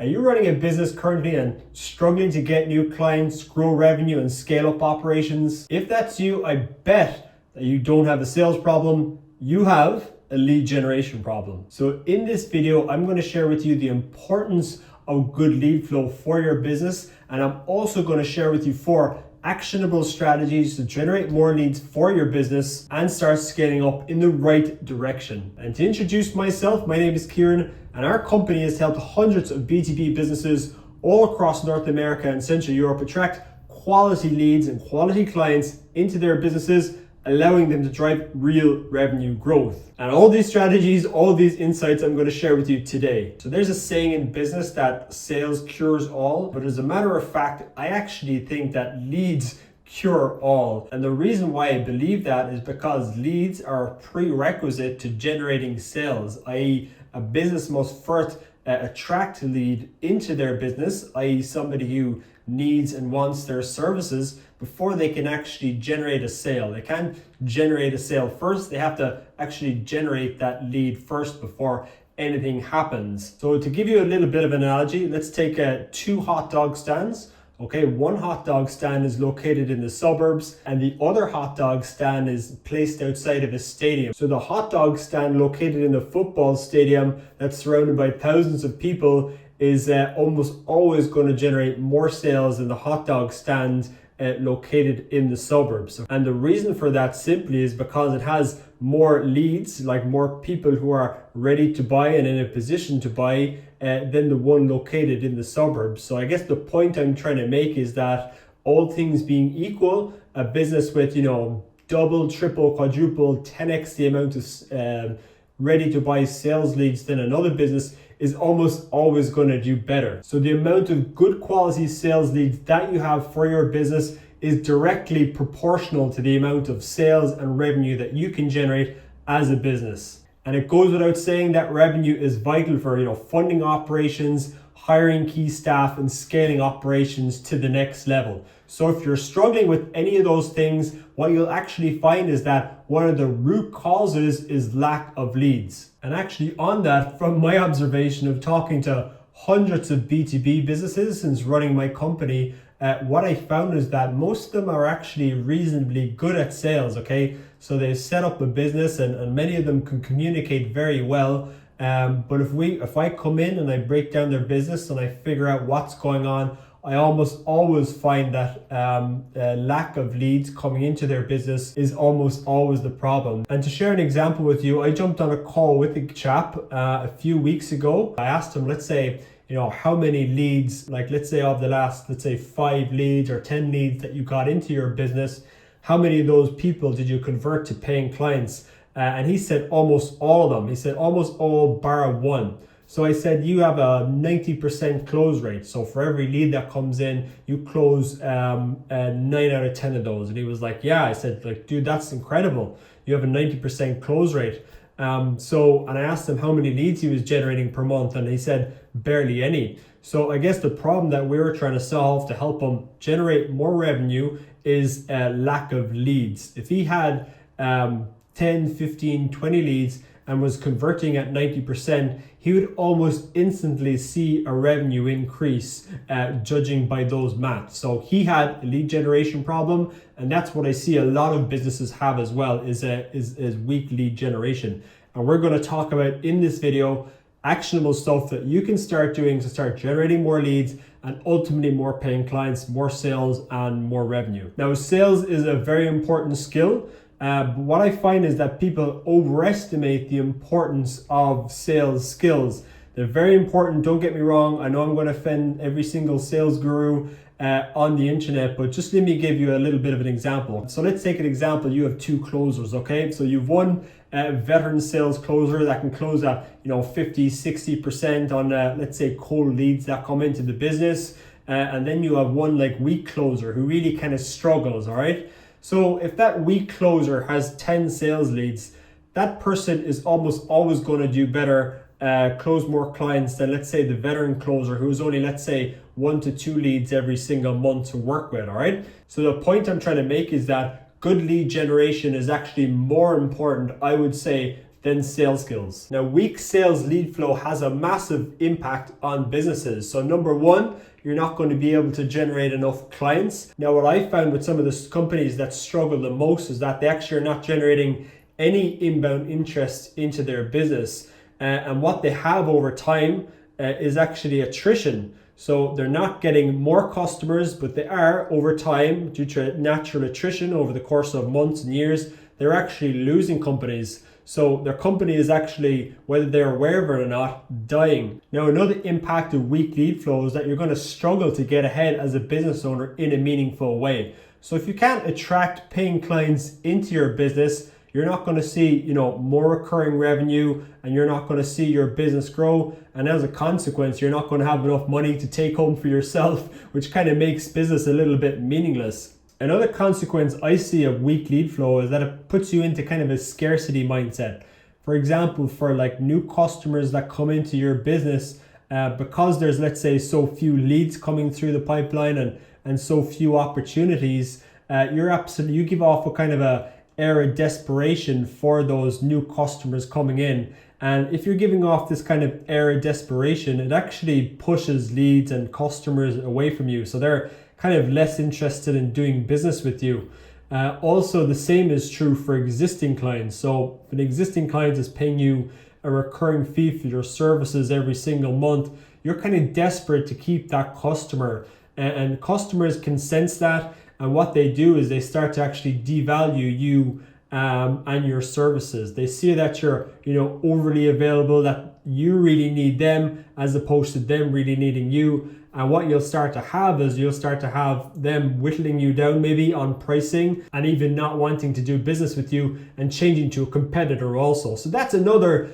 Are you running a business currently and struggling to get new clients, grow revenue, and scale up operations? If that's you, I bet that you don't have a sales problem, you have a lead generation problem. So in this video, I'm going to share with you the importance of good lead flow for your business, and I'm also going to share with you 4 actionable strategies to generate more leads for your business and start scaling up in the right direction. And to introduce myself, my name is Kieran, and our company has helped hundreds of B2B businesses all across North America and Central Europe attract quality leads and quality clients into their businesses, allowing them to drive real revenue growth. And all these strategies, all these insights I'm going to share with you today. So there's a saying in business that sales cures all, but as a matter of fact, I actually think that leads cure all. And the reason why I believe that is because leads are a prerequisite to generating sales, i.e. a business must first attract a lead into their business, i.e. somebody who needs and wants their services before they can actually generate a sale. They can't generate a sale first. They have to actually generate that lead first before anything happens. So to give you a little bit of an analogy, let's take 2 hot dog stands. Okay, one hot dog stand is located in the suburbs and the other hot dog stand is placed outside of a stadium. So the hot dog stand located in the football stadium that's surrounded by thousands of people is almost always going to generate more sales than the hot dog stand located in the suburbs. And the reason for that simply is because it has more leads, like more people who are ready to buy and in a position to buy than the one located in the suburbs. So I guess the point I'm trying to make is that all things being equal, a business with, double, triple, quadruple, 10x the amount of ready to buy sales leads than another business is almost always going to do better. So the amount of good quality sales leads that you have for your business is directly proportional to the amount of sales and revenue that you can generate as a business. And it goes without saying that revenue is vital for, funding operations, hiring key staff, and scaling operations to the next level. So if you're struggling with any of those things, what you'll actually find is that one of the root causes is lack of leads. And actually on that, from my observation of talking to hundreds of B2B businesses since running my company, what I found is that most of them are actually reasonably good at sales, okay? So they set up a business and many of them can communicate very well. But if I come in and I break down their business and I figure out what's going on, I almost always find that lack of leads coming into their business is almost always the problem. And to share an example with you, I jumped on a call with a chap a few weeks ago. I asked him, let's say, how many leads, like let's say of the last, 5 leads or 10 leads that you got into your business, how many of those people did you convert to paying clients? And he said almost all of them. He said almost all bar one. So I said, you have a 90% close rate. So for every lead that comes in, you close 9 out of 10 of those. And he was like, yeah. I said, dude, that's incredible. You have a 90% close rate. And I asked him how many leads he was generating per month. And he said, barely any. So I guess the problem that we were trying to solve to help him generate more revenue is a lack of leads. If he had 10, 15, 20 leads and was converting at 90%, he would almost instantly see a revenue increase judging by those maths. So he had a lead generation problem, and that's what I see a lot of businesses have as well, is weak lead generation. And we're going to talk about in this video actionable stuff that you can start doing to start generating more leads and ultimately more paying clients, more sales, and more revenue. Now, sales is a very important skill. But what I find is that people overestimate the importance of sales skills. They're very important, don't get me wrong. I know I'm going to offend every single sales guru on the internet, but just let me give you a little bit of an example. So let's take an example. You have 2 closers, okay? So you've one veteran sales closer that can close at 50, 60% on let's say cold leads that come into the business. And then you have one like weak closer who really kind of struggles, all right? So if that weak closer has 10 sales leads, that person is almost always going to do better, close more clients than, let's say, the veteran closer who's only, let's say, 1 to 2 leads every single month to work with, all right? So the point I'm trying to make is that good lead generation is actually more important, I would say, than sales skills. Now, weak sales lead flow has a massive impact on businesses. So number one, you're not going to be able to generate enough clients. Now, what I found with some of the companies that struggle the most is that they actually are not generating any inbound interest into their business. And what they have over time is actually attrition. So they're not getting more customers, but they are over time, due to natural attrition over the course of months and years, they're actually losing companies. So their company is actually, whether they're aware of it or not, dying. Now, another impact of weak lead flow is that you're going to struggle to get ahead as a business owner in a meaningful way. So if you can't attract paying clients into your business, you're not going to see, more recurring revenue, and you're not going to see your business grow. And as a consequence, you're not going to have enough money to take home for yourself, which kind of makes business a little bit meaningless. Another consequence I see of weak lead flow is that it puts you into kind of a scarcity mindset. For example, for like new customers that come into your business, because there's, let's say, so few leads coming through the pipeline and so few opportunities, you give off a kind of a air of desperation for those new customers coming in. And if you're giving off this kind of air of desperation, it actually pushes leads and customers away from you. So they're kind of less interested in doing business with you. Also, the same is true for existing clients. So if an existing client is paying you a recurring fee for your services every single month, you're kind of desperate to keep that customer. And customers can sense that. And what they do is they start to actually devalue you and your services. They see that you're, overly available, that you really need them as opposed to them really needing you. And what you'll start to have is you'll start to have them whittling you down maybe on pricing and even not wanting to do business with you and changing to a competitor also. So that's another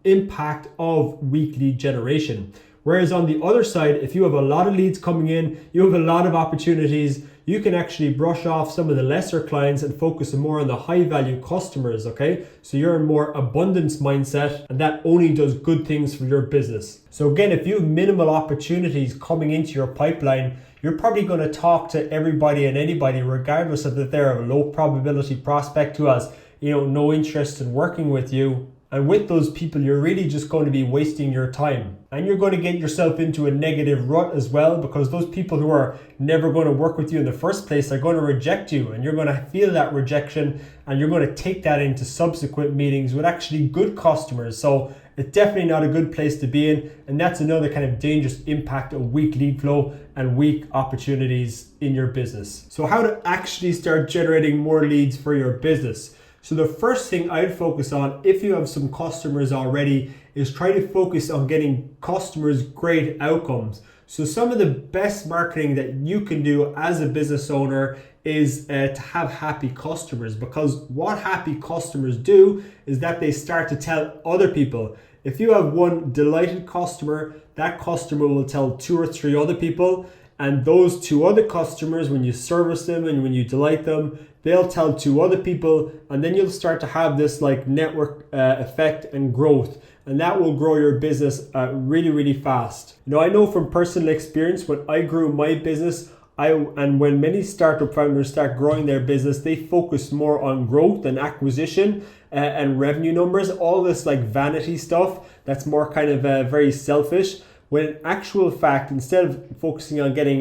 impact of weak lead generation. Whereas on the other side, if you have a lot of leads coming in, you have a lot of opportunities, you can actually brush off some of the lesser clients and focus more on the high value customers, okay? So you're in more abundance mindset, and that only does good things for your business. So again, if you have minimal opportunities coming into your pipeline, you're probably going to talk to everybody and anybody, regardless of that they're a low probability prospect who has, no interest in working with you. And with those people, you're really just going to be wasting your time. And you're going to get yourself into a negative rut as well, because those people who are never going to work with you in the first place are going to reject you. And you're going to feel that rejection, and you're going to take that into subsequent meetings with actually good customers. So it's definitely not a good place to be in. And that's another kind of dangerous impact of weak lead flow and weak opportunities in your business. So how to actually start generating more leads for your business. So the first thing I'd focus on, if you have some customers already, is try to focus on getting customers great outcomes. So some of the best marketing that you can do as a business owner is to have happy customers, because what happy customers do is that they start to tell other people. If you have one delighted customer, that customer will tell 2 or 3 other people, and those 2 other customers, when you service them and when you delight them, they'll tell 2 other people, and then you'll start to have this like network effect and growth, and that will grow your business really, really fast. I know from personal experience, when I grew my business, and when many startup founders start growing their business, they focus more on growth and acquisition and revenue numbers, all this like vanity stuff that's more kind of very selfish. When in actual fact, instead of focusing on getting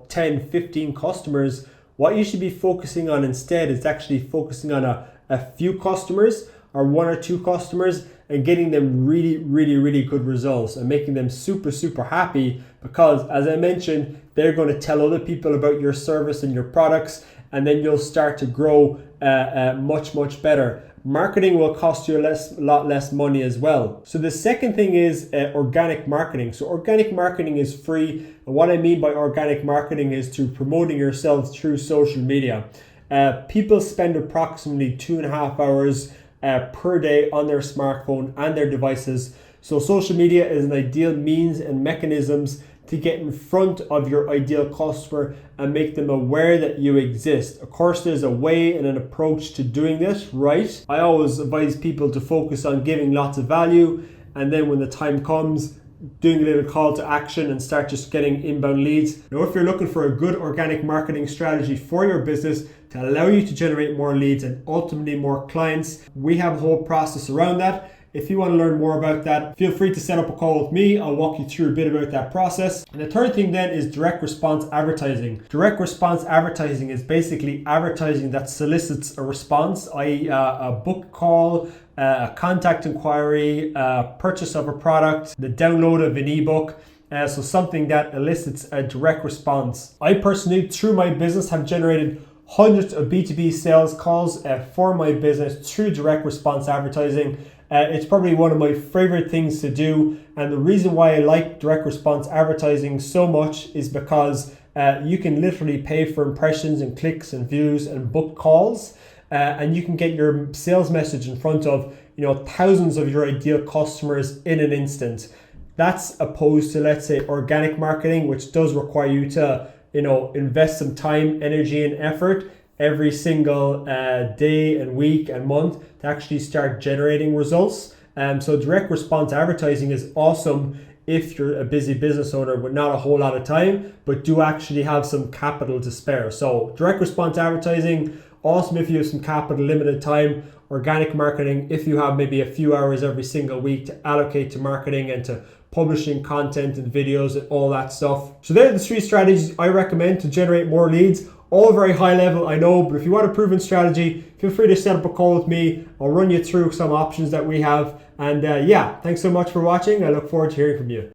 10, 15 customers, what you should be focusing on instead is actually focusing on a few customers or 1 or 2 customers and getting them really, really, really good results and making them super, super happy, because as I mentioned, they're going to tell other people about your service and your products, and then you'll start to grow much, much better. Marketing will cost you a lot less money as well. So the second thing is organic marketing. So organic marketing is free. And what I mean by organic marketing is to promoting yourself through social media. People spend approximately 2.5 hours per day on their smartphone and their devices. So social media is an ideal means and mechanisms to get in front of your ideal customer and make them aware that you exist. Of course, there's a way and an approach to doing this, right? I always advise people to focus on giving lots of value, and then when the time comes, doing a little call to action and start just getting inbound leads. Now, if you're looking for a good organic marketing strategy for your business to allow you to generate more leads and ultimately more clients, we have a whole process around that. If you want to learn more about that, feel free to set up a call with me. I'll walk you through a bit about that process. And the third thing then is direct response advertising. Direct response advertising is basically advertising that solicits a response, i.e. a book call, a contact inquiry, a purchase of a product, the download of an ebook. So something that elicits a direct response. I personally, through my business, have generated hundreds of B2B sales calls for my business through direct response advertising. It's probably one of my favorite things to do, and the reason why I like direct response advertising so much is because you can literally pay for impressions and clicks and views and book calls, and you can get your sales message in front of thousands of your ideal customers in an instant. That's opposed to, let's say, organic marketing, which does require you to invest some time, energy, and effort every single day and week and month to actually start generating results. So direct response advertising is awesome if you're a busy business owner with not a whole lot of time, but do actually have some capital to spare. So direct response advertising, awesome if you have some capital, limited time. Organic marketing, if you have maybe a few hours every single week to allocate to marketing and to publishing content and videos and all that stuff. So there are the 3 strategies I recommend to generate more leads. All very high level, I know, but if you want a proven strategy, feel free to set up a call with me. I'll run you through some options that we have. And thanks so much for watching. I look forward to hearing from you.